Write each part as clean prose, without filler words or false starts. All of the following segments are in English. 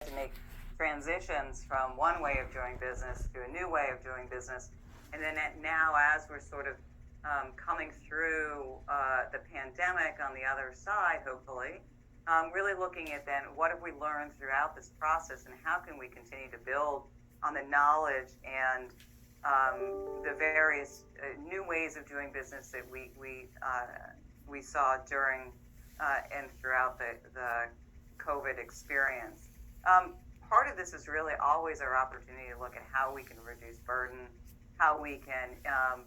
to make transitions from one way of doing business to a new way of doing business. And then now, as we're sort of coming through the pandemic on the other side, hopefully, really looking at then what have we learned throughout this process and how can we continue to build on the knowledge and the various new ways of doing business that we saw during and throughout the COVID experience. Part of this is really always our opportunity to look at how we can reduce burden, how we can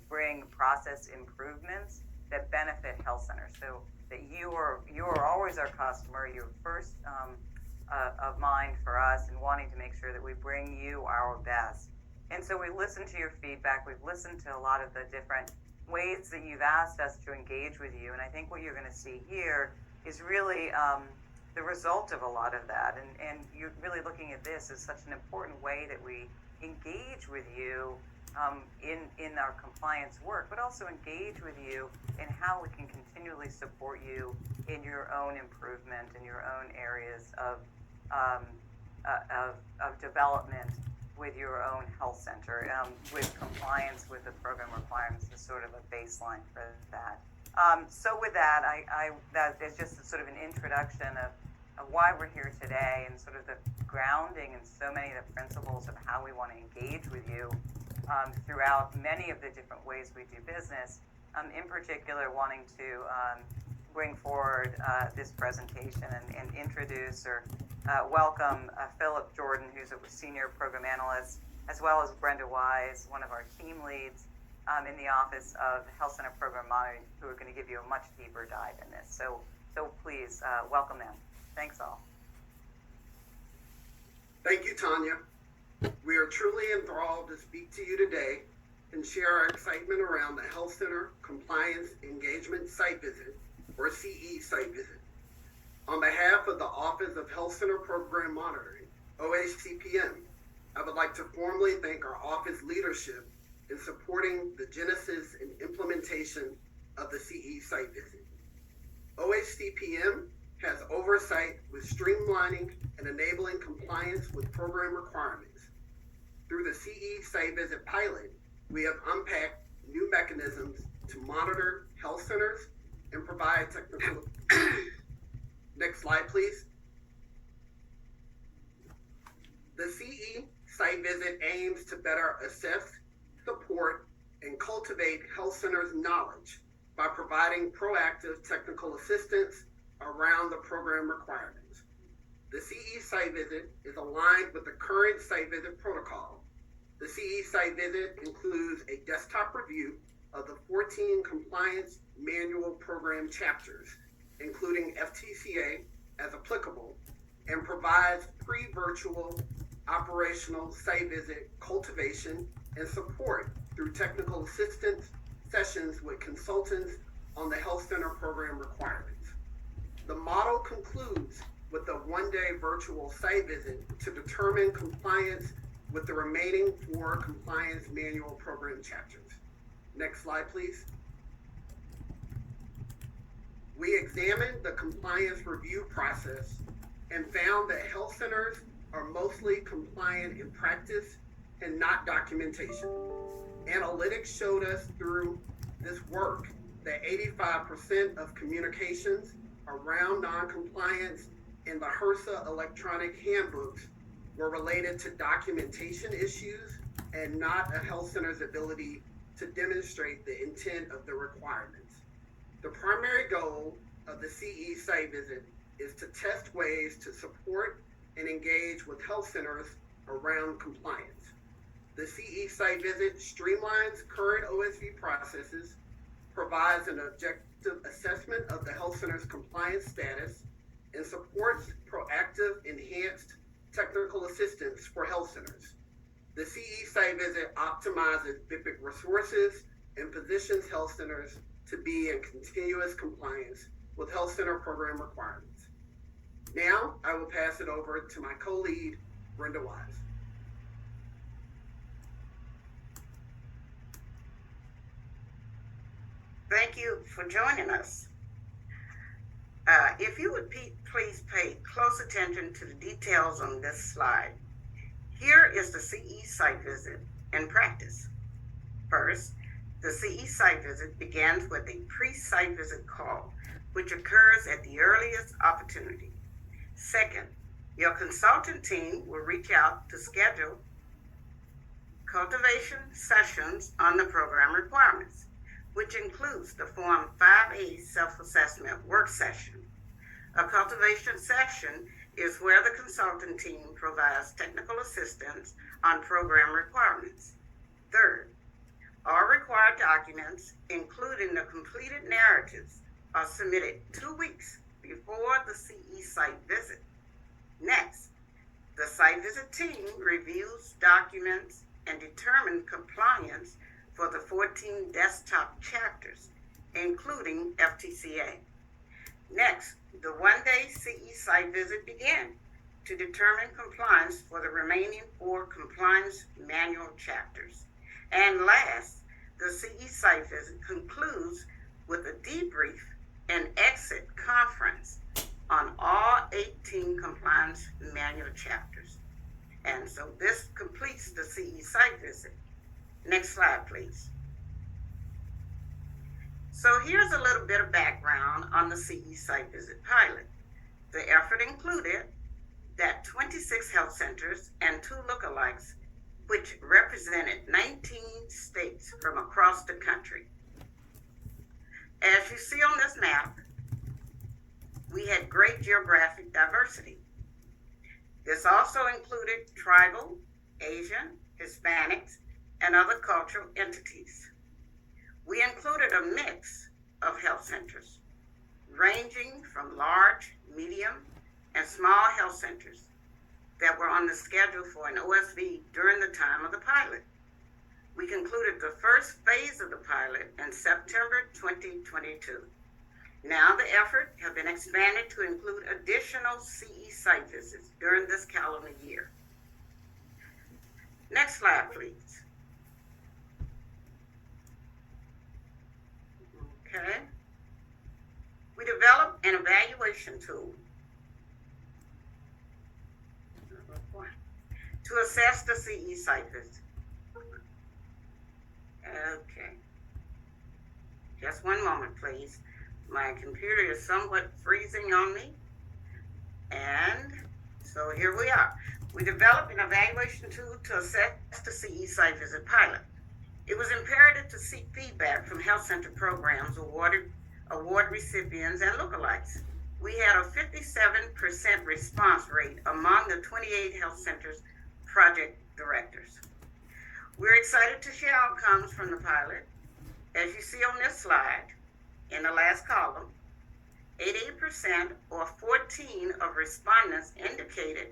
bring process improvements that benefit health centers. So that you are always our customer. You're first of mind for us, and wanting to make sure that we bring you our best. And so we listened to your feedback. We've listened to a lot of the different ways that you've asked us to engage with you. And I think what you're going to see here is really the result of a lot of that. And you're really looking at this as such an important way that we engage with you in our compliance work, but also engage with you in how we can continually support you in your own improvement, in your own areas of development with your own health center, with compliance with the program requirements is sort of a baseline for that. So with that, that is just sort of an introduction of why we're here today and sort of the grounding in so many of the principles of how we want to engage with you throughout many of the different ways we do business. In particular, wanting to bring forward this presentation and introduce or welcome Philip Jordan, who's a senior program analyst, as well as Brenda Wise, one of our team leads in the Office of Health Center Program Monitoring, who are going to give you a much deeper dive in this. So please welcome them. Thanks all. Thank you, Tanya. We are truly enthralled to speak to you today and share our excitement around the Health Center Compliance Engagement Site Visit, or CE Site Visit. On behalf of the Office of Health Center Program Monitoring, OHCPM, I would like to formally thank our office leadership in supporting the genesis and implementation of the CE Site Visit. OHCPM has oversight with streamlining and enabling compliance with program requirements. Through the CE Site Visit pilot, we have unpacked new mechanisms to monitor health centers and provide technical. Next slide, please. The CE Site Visit aims to better assess, support, and cultivate health centers' knowledge by providing proactive technical assistance around the program requirements. The CE Site Visit is aligned with the current site visit protocol. The CE Site Visit includes a desktop review of the 14 compliance manual program chapters, including FTCA as applicable, and provides pre-virtual operational site visit cultivation and support through technical assistance sessions with consultants on the health center program requirements. The model concludes with a one-day virtual site visit to determine compliance with the remaining 4 compliance manual program chapters. Next slide, please. We examined the compliance review process and found that health centers are mostly compliant in practice and not documentation. Analytics showed us through this work that 85% of communications around noncompliance in the HRSA electronic handbooks were related to documentation issues and not a health center's ability to demonstrate the intent of the requirements. The primary goal of the CE Site Visit is to test ways to support and engage with health centers around compliance. The CE Site Visit streamlines current OSV processes, provides an objective assessment of the health center's compliance status, and supports proactive, enhanced technical assistance for health centers. The CE Site Visit optimizes BIPIC resources and positions health centers to be in continuous compliance with health center program requirements. Now, I will pass it over to my co-lead, Brenda Wise. Thank you for joining us. If you would please pay close attention to the details on this slide. Here is the CE site visit in practice. First, the CE site visit begins with a pre-site visit call, which occurs at the earliest opportunity. Second, your consultant team will reach out to schedule cultivation sessions on the program requirements, which includes the Form 5A self-assessment work session. A cultivation session is where the consultant team provides technical assistance on program requirements. Third, all required documents, including the completed narratives, are submitted 2 weeks before the CE site visit. Next, the site visit team reviews documents and determines compliance for the 14 desktop chapters, including FTCA. Next, the one-day CE site visit begins to determine compliance for the remaining 4 compliance manual chapters. And last, the CE site visit concludes with a debrief and exit conference on all 18 compliance manual chapters. And so this completes the CE site visit. Next slide, please. So here's a little bit of background on the CE site visit pilot. The effort included that 26 health centers and 2 lookalikes, which represented 19 states from across the country. As you see on this map, we had great geographic diversity. This also included tribal, Asian, Hispanics, and other cultural entities. We included a mix of health centers, ranging from large, medium, and small health centers that were on the schedule for an OSV during the time of the pilot. We concluded the first phase of the pilot in September 2022. Now the effort has been expanded to include additional CE site visits during this calendar year. Next slide, please. Okay. We developed an evaluation tool to assess the CE site visit. Okay. Just one moment, please. My computer is somewhat freezing on me. And so here we are. We developed an evaluation tool to assess the CE site visit pilot. It was imperative to seek feedback from health center programs, award recipients, and lookalikes. We had a 57% response rate among the 28 health centers project directors. We're excited to share outcomes from the pilot. As you see on this slide, in the last column, 88% or 14 of respondents indicated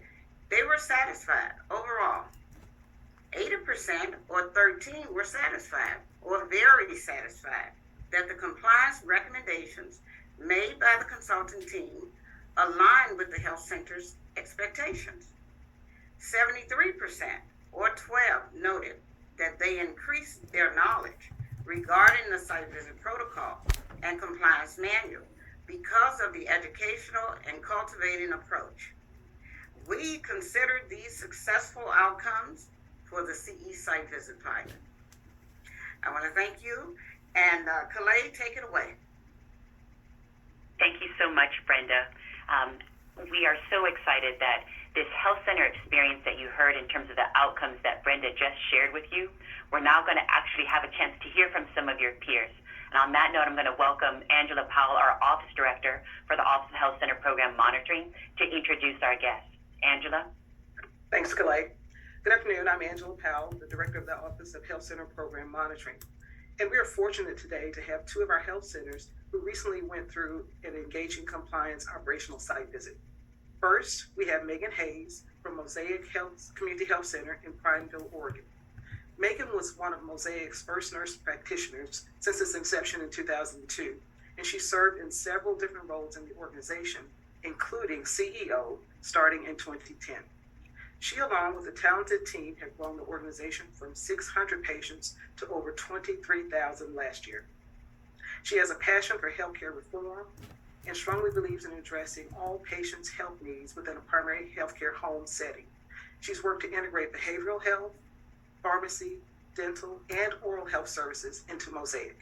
they were satisfied overall. 80% or 13 were satisfied or very satisfied that the compliance recommendations made by the consulting team aligned with the health center's expectations. 73% or 12 noted that they increased their knowledge regarding the site visit protocol and compliance manual because of the educational and cultivating approach. We considered these successful outcomes for the CE site visit pilot. I want to thank you, and Kalei, take it away. Thank you so much, Brenda. We are so excited that this health center experience that you heard in terms of the outcomes that Brenda just shared with you, we're now going to actually have a chance to hear from some of your peers. And on that note, I'm going to welcome Angela Powell, our Office Director for the Office of Health Center Program Monitoring, to introduce our guest. Angela? Thanks, Kalei. Good afternoon. I'm Angela Powell, the Director of the Office of Health Center Program Monitoring. And we are fortunate today to have 2 of our health centers who recently went through an engaging compliance operational site visit. First, we have Megan Hayes from Mosaic Community Health Center in Prineville, Oregon. Megan was one of Mosaic's first nurse practitioners since its inception in 2002, and she served in several different roles in the organization, including CEO, starting in 2010. She, along with a talented team, have grown the organization from 600 patients to over 23,000 last year. She has a passion for healthcare reform and strongly believes in addressing all patients' health needs within a primary healthcare home setting. She's worked to integrate behavioral health, pharmacy, dental, and oral health services into Mosaic.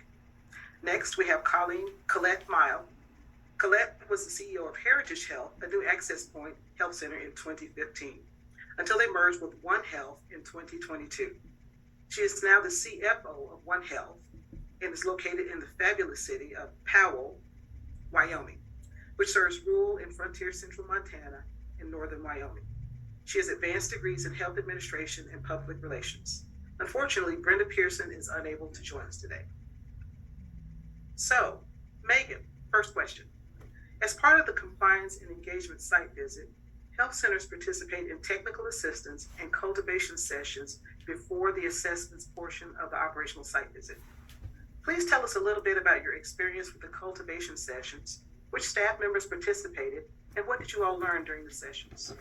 Next, we have Colette Mile. Colette was the CEO of Heritage Health, a new access point health center in 2015, until they merged with One Health in 2022. She is now the CFO of One Health and is located in the fabulous city of Powell, Wyoming, which serves rural and frontier central Montana and northern Wyoming. She has advanced degrees in health administration and public relations. Unfortunately, Brenda Pearson is unable to join us today. So, Megan, first question. As part of the compliance and engagement site visit, health centers participate in technical assistance and cultivation sessions before the assessments portion of the operational site visit. Please tell us a little bit about your experience with the cultivation sessions, which staff members participated, and what did you all learn during the sessions?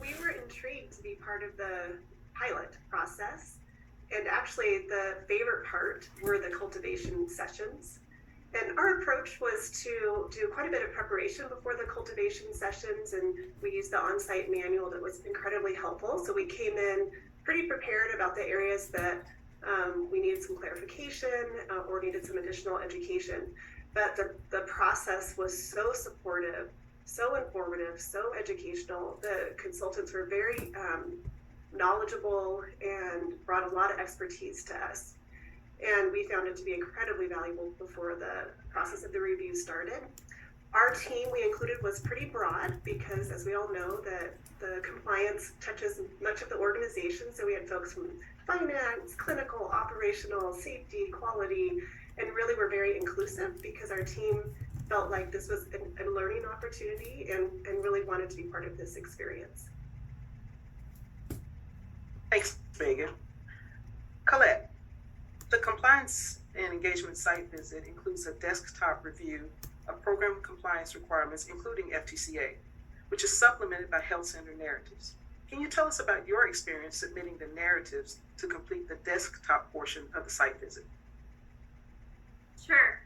We were intrigued to be part of the pilot process, and actually the favorite part were the cultivation sessions. And our approach was to do quite a bit of preparation before the cultivation sessions, and we used the on-site manual that was incredibly helpful. So we came in pretty prepared about the areas that we needed some clarification or needed some additional education. But the process was so supportive, so informative, so educational. The consultants were very knowledgeable and brought a lot of expertise to us. And we found it to be incredibly valuable before the process of the review started. Our team we included was pretty broad because, as we all know, that the compliance touches much of the organization. So we had folks from finance, clinical, operational, safety, quality, and really were very inclusive because our team felt like this was a learning opportunity and really wanted to be part of this experience. Thanks, Megan. Colette, the compliance and engagement site visit includes a desktop review of program compliance requirements, including FTCA, which is supplemented by health center narratives. Can you tell us about your experience submitting the narratives to complete the desktop portion of the site visit? Sure.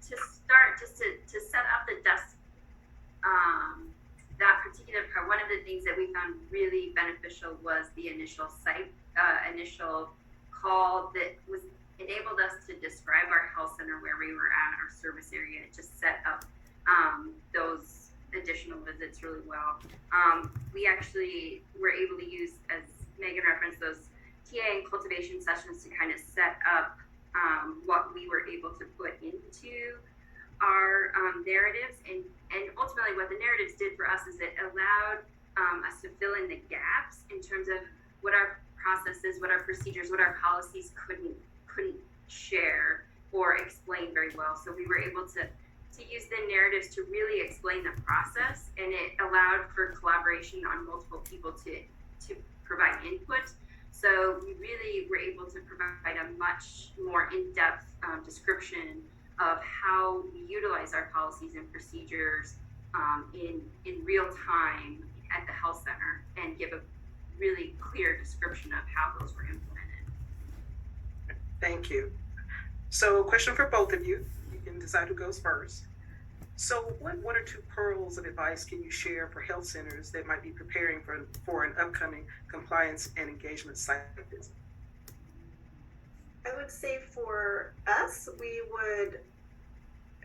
To start, just to set up the desk, that particular part, one of the things that we found really beneficial was the initial initial call that enabled us to describe our health center, where we were at, our service area, just set up those additional visits really well. We actually were able to use, as Megan referenced, those TA and cultivation sessions to kind of set up what we were able to put into our narratives, and ultimately what the narratives did for us is it allowed us to fill in the gaps in terms of what our processes, what our procedures, what our policies couldn't share or explain very well. So we were able to use the narratives to really explain the process, and it allowed for collaboration on multiple people to provide input. So we really were able to provide a much more in-depth description of how we utilize our policies and procedures in real time at the health center, and give a really clear description of how those were implemented. Thank you. So, question for both of you. You can decide who goes first. So, what one or two pearls of advice can you share for health centers that might be preparing for an upcoming compliance and engagement site visit? I would say for us, we would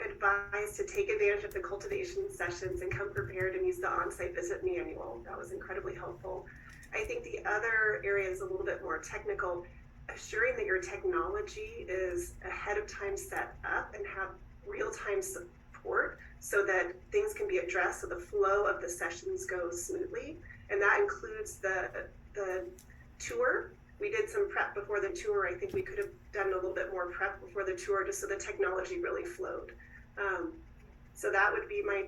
advise to take advantage of the cultivation sessions and come prepared and use the on-site visit manual. That was incredibly helpful. I think the other area is a little bit more technical, assuring that your technology is ahead of time set up and have real-time support so that things can be addressed so the flow of the sessions goes smoothly. And that includes the tour. We did some prep before the tour. I think we could have done a little bit more prep before the tour just so the technology really flowed. So that would be my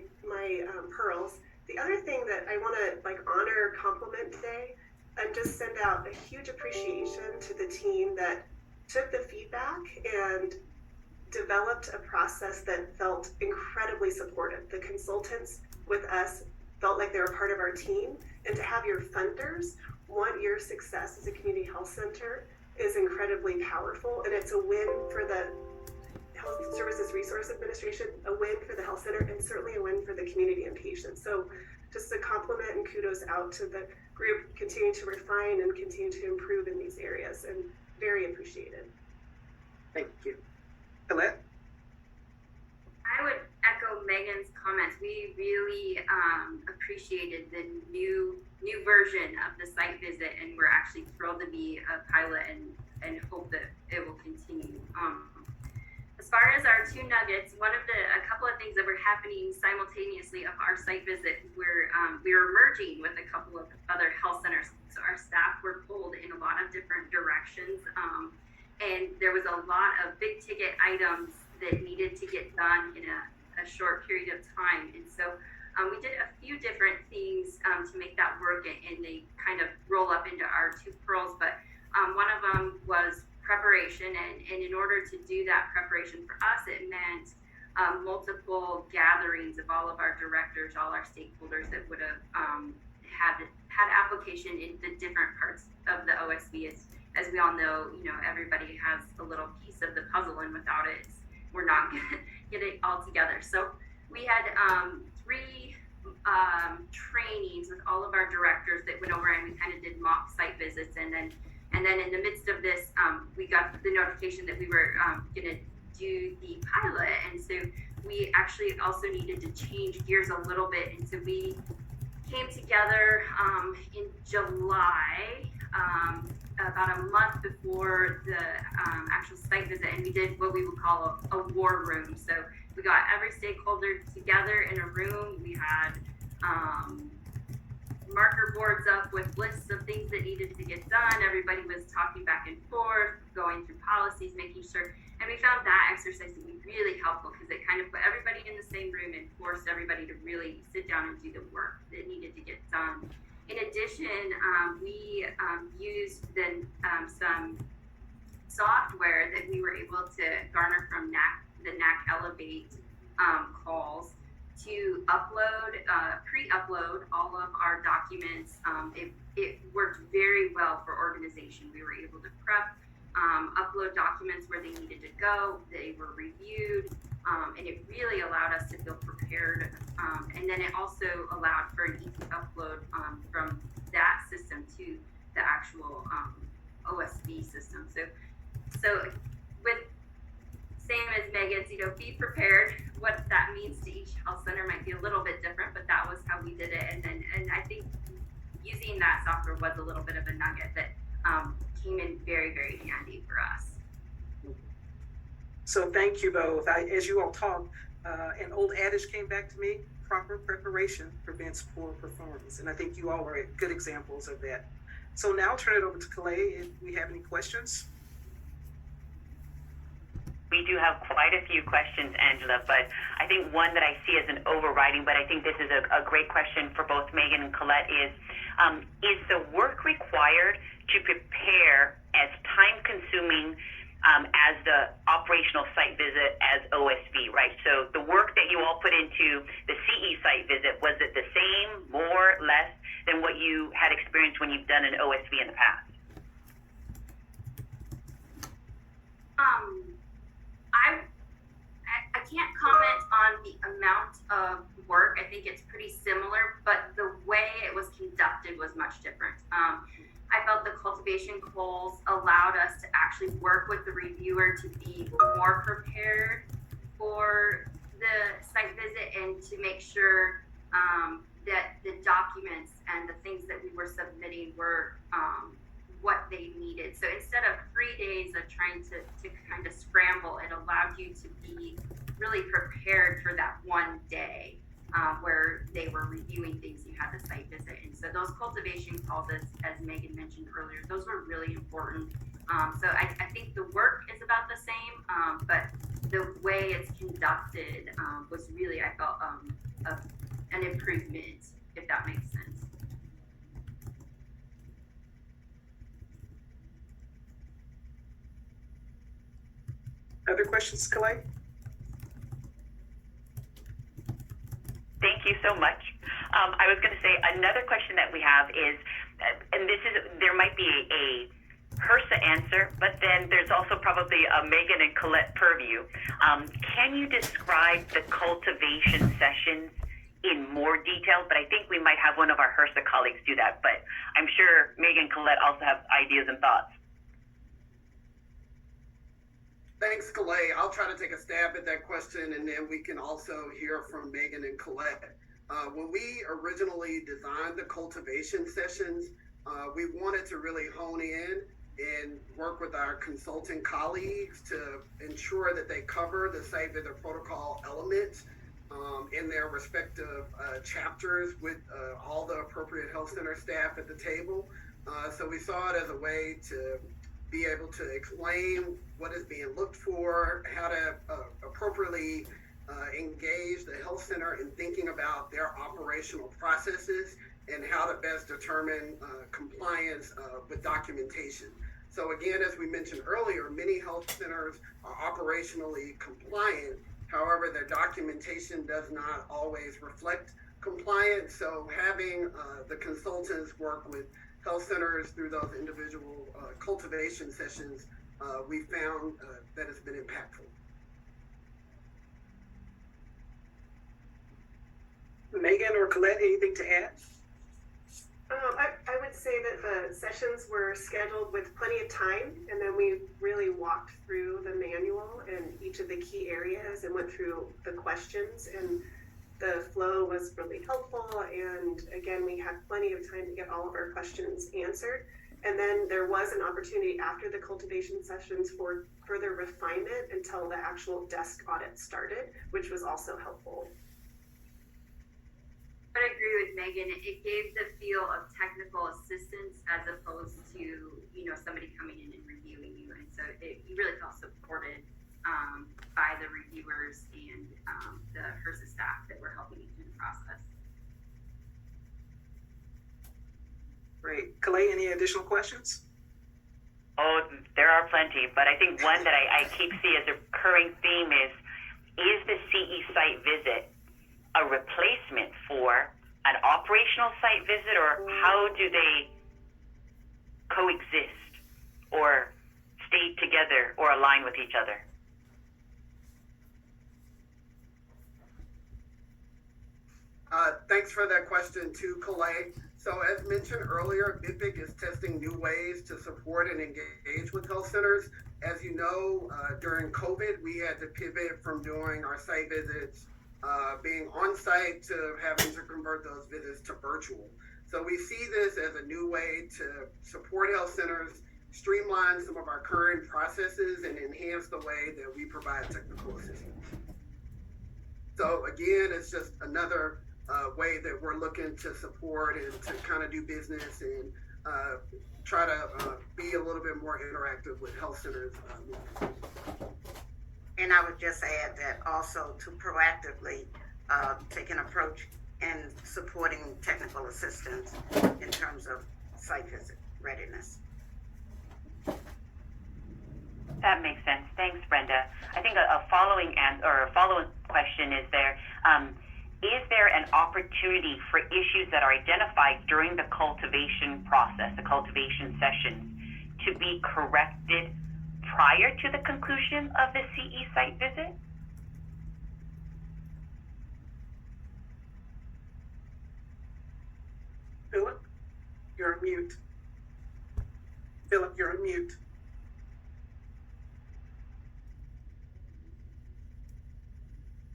pearls. The other thing that I want to honor, compliment today, and just send out a huge appreciation to the team that took the feedback and developed a process that felt incredibly supportive. The consultants with us felt like they were part of our team, and to have your funders want your success as a community health center is incredibly powerful, and it's a win for the Health Services Resource Administration, a win for the health center, and certainly a win for the community and patients. So just a compliment and kudos out to the group continuing to refine and continue to improve in these areas, and very appreciated. Thank you. Colette? I would echo Megan's comments. We really appreciated the new version of the site visit, and we're actually thrilled to be a pilot and hope that it will continue. As far as our two nuggets, a couple of things that were happening simultaneously of our site visit, we were merging with a couple of other health centers. So our staff were pulled in a lot of different directions, and there was a lot of big ticket items that needed to get done in a short period of time. And so we did a few different things to make that work, and they kind of roll up into our two pearls. But one of them was preparation, and in order to do that preparation for us, it meant multiple gatherings of all of our directors, all our stakeholders that would have had application in the different parts of the OSB. As we all know, everybody has a little piece of the puzzle, and without it, we're not going to get it all together. So we had 3 trainings with all of our directors that went over, and we kind of did mock site visits. And then in the midst of this, we got the notification that we were going to do the pilot. And so we actually also needed to change gears a little bit. And so we came together in July, about a month before the actual site visit, and we did what we would call a war room. So we got every stakeholder together in a room. We had marker boards up with lists of things that needed to get done. Everybody was talking back and forth, going through policies, making sure. And we found that exercise to be really helpful because it kind of put everybody in the same room and forced everybody to really sit down and do the work that needed to get done. In addition, we used then some software that we were able to garner from the NAC Elevate calls to upload, pre-upload all of our documents. It worked very well for organization. We were able to prep, upload documents where they needed to go. They were reviewed, and it really allowed us to feel prepared. And then it also allowed for an easy upload from that system to the actual OSB system. So with same as Megan's, be prepared. What that means to each health center might be a little bit different, but that was how we did it. And I think using that software was a little bit of a nugget that came in very, very handy for us. So thank you both. As you all talked, an old adage came back to me: proper preparation prevents poor performance. And I think you all are good examples of that. So now I'll turn it over to Calais if we have any questions. We do have quite a few questions, Angela, but I think one that I see as an overriding, but I think this is a great question for both Megan and Colette is the work required to prepare as time-consuming as the operational site visit as OSB, right? So the work that you all put into the CE site visit, was it the same, more, less than what you had experienced when you've done an OSB in the past? I can't comment on the amount of work. I think it's pretty similar, but the way it was conducted was much different. I felt the cultivation calls allowed us to actually work with the reviewer to be more prepared for the site visit and to make sure that the documents and the things that we were submitting were what they needed. So instead of 3 days of trying to kind of scramble, it allowed you to be really prepared for that one day where they were reviewing things. You had the site visit. And so those cultivation calls, as Megan mentioned earlier, those were really important. So I think the work is about the same, but the way it's conducted was really, I felt, an improvement, if that makes sense. Other questions, Calais? Thank you so much. I was going to say another question that we have is, and there might be HRSA answer, but then there's also probably a Megan and Colette purview. Can you describe the cultivation sessions in more detail? But I think we might have one of our HRSA colleagues do that, but I'm sure Megan and Colette also have ideas and thoughts. Thanks, Calais. I'll try to take a stab at that question, and then we can also hear from Megan and Colette. When we originally designed the cultivation sessions, we wanted to really hone in and work with our consulting colleagues to ensure that they cover the site visit protocol elements in their respective chapters with all the appropriate health center staff at the table. So we saw it as a way to be able to explain what is being looked for, how to appropriately engage the health center in thinking about their operational processes and how to best determine compliance with documentation. So again, as we mentioned earlier, many health centers are operationally compliant. However, their documentation does not always reflect compliance. So having the consultants work with health centers through those individual cultivation sessions, we found that has been impactful. Megan or Colette, anything to add? I would say that the sessions were scheduled with plenty of time, and then we really walked through the manual and each of the key areas and went through the questions, and the flow was really helpful. And again, we had plenty of time to get all of our questions answered. And then there was an opportunity after the cultivation sessions for further refinement until the actual desk audit started, which was also helpful. I agree with Megan. It gave the feel of technical assistance as opposed to, somebody coming in and reviewing you. And so you really felt supported by the reviewers and the HRSA staff that were helping you through the process. Great. Calais, any additional questions? Oh, there are plenty, but I think one that I keep seeing as a recurring theme is the CE site visit a replacement for an operational site visit, or how do they coexist or stay together or align with each other? Thanks for that question too, Calais. So as mentioned earlier, BIPIC is testing new ways to support and engage with health centers. As you know, during COVID, we had to pivot from doing our site visits being on site to having to convert those visits to virtual. So we see this as a new way to support health centers, streamline some of our current processes, and enhance the way that we provide technical assistance. So again, it's just another way that we're looking to support and to kind of do business and try to be a little bit more interactive with health centers. And I would just add that also to proactively take an approach in supporting technical assistance in terms of site visit readiness. That makes sense. Thanks, Brenda. I think a follow-up question is there an opportunity for issues that are identified during the cultivation process, the cultivation sessions, to be corrected prior to the conclusion of the CE site visit? Philip, you're on mute. Philip, you're on mute.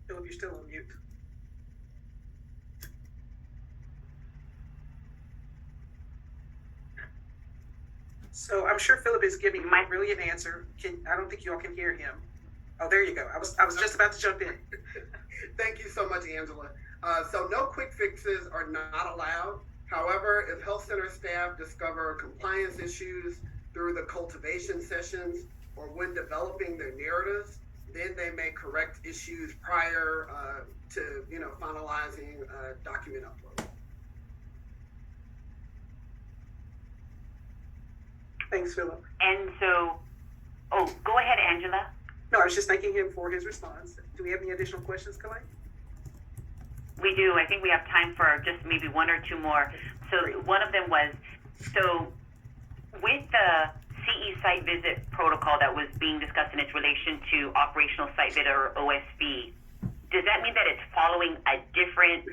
Philip, you're still on mute. So I'm sure Philip is giving my brilliant answer. I don't think you all can hear him. Oh, there you go. I was just about to jump in. Thank you so much, Angela. So no quick fixes are not allowed. However, if health center staff discover compliance issues through the cultivation sessions or when developing their narratives, then they may correct issues prior to finalizing document upload. Thanks, Philip. And so, go ahead, Angela. No, I was just thanking him for his response. Do we have any additional questions, Calais? We do. I think we have time for just maybe one or two more. So one of them was, so with the CE site visit protocol that was being discussed in its relation to operational site visit or OSV, does that mean that it's following a different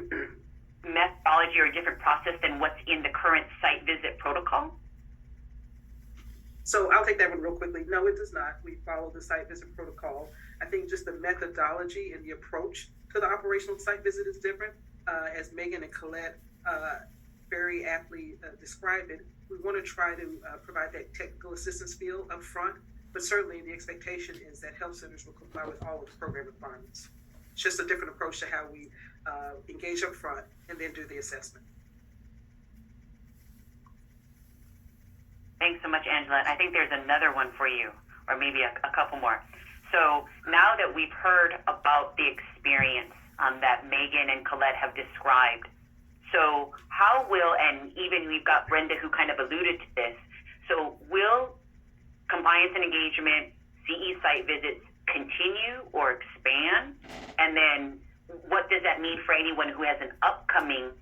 methodology or a different process than what's in the current site visit protocol? So I'll take that one real quickly. No, it does not. We follow the site visit protocol. I think just the methodology and the approach to the operational site visit is different. As Megan and Colette very aptly described it, we want to try to provide that technical assistance feel up front, but certainly the expectation is that health centers will comply with all of the program requirements. It's just a different approach to how we engage up front and then do the assessment. Thanks so much, Angela. And I think there's another one for you, or maybe a couple more. So now that we've heard about the experience that Megan and Colette have described, so how will, and even we've got Brenda who kind of alluded to this, so will compliance and engagement, CE site visits continue or expand? And then what does that mean for anyone who has an upcoming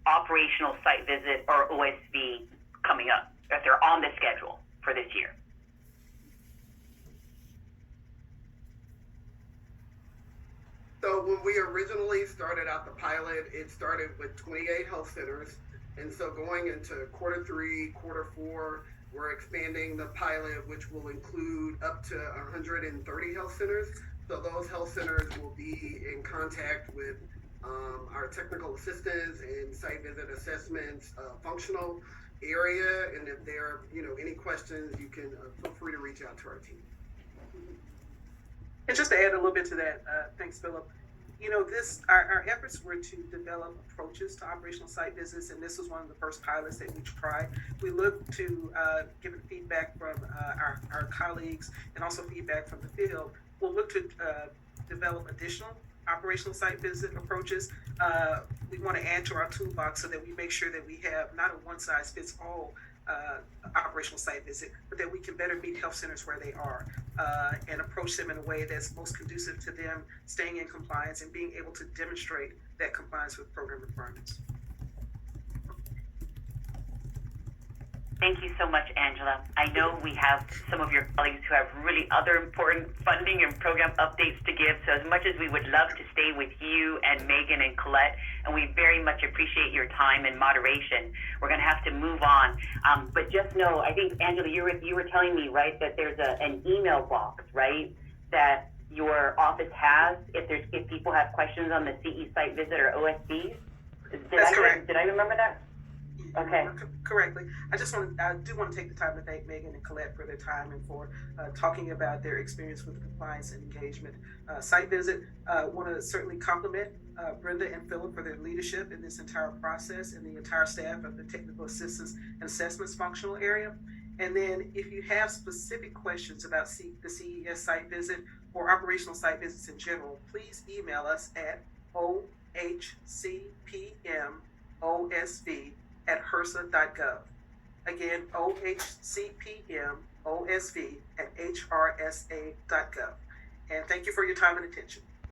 operational site visit or OSV coming up, if they're on the schedule for this year? So when we originally started out the pilot, it started with 28 health centers. And so going into quarter 3, quarter 4, we're expanding the pilot, which will include up to 130 health centers. So those health centers will be in contact with our technical assistants and site visit assessments, functional area. And if there are, any questions, you can feel free to reach out to our team. And just to add a little bit to that, thanks, Philip. Our efforts were to develop approaches to operational site visits, and this was one of the first pilots that we tried. We looked to, given feedback from our colleagues and also feedback from the field, we'll look to develop additional operational site visit approaches. We want to add to our toolbox so that we make sure that we have not a one-size-fits-all operational site visit, but that we can better meet health centers where they are and approach them in a way that's most conducive to them staying in compliance and being able to demonstrate that compliance with program requirements. Thank you so much, Angela. I know we have some of your colleagues who have really other important funding and program updates to give. So as much as we would love to stay with you and Megan and Colette, and we very much appreciate your time and moderation, we're going to have to move on. But just know, I think, Angela, you were telling me, right, that there's an email box, right, that your office has if people have questions on the CE site visit or OSVs. That's correct. Did I remember that? Okay. Correctly. I do want to take the time to thank Megan and Colette for their time and for talking about their experience with the compliance and engagement site visit. Want to certainly compliment Brenda and Philip for their leadership in this entire process and the entire staff of the technical assistance and assessments functional area. And then if you have specific questions about the CES site visit or operational site visits in general, please email us at ohcpmosv@HRSA.gov. Again, ohcpmosv@HRSA.gov. And thank you for your time and attention.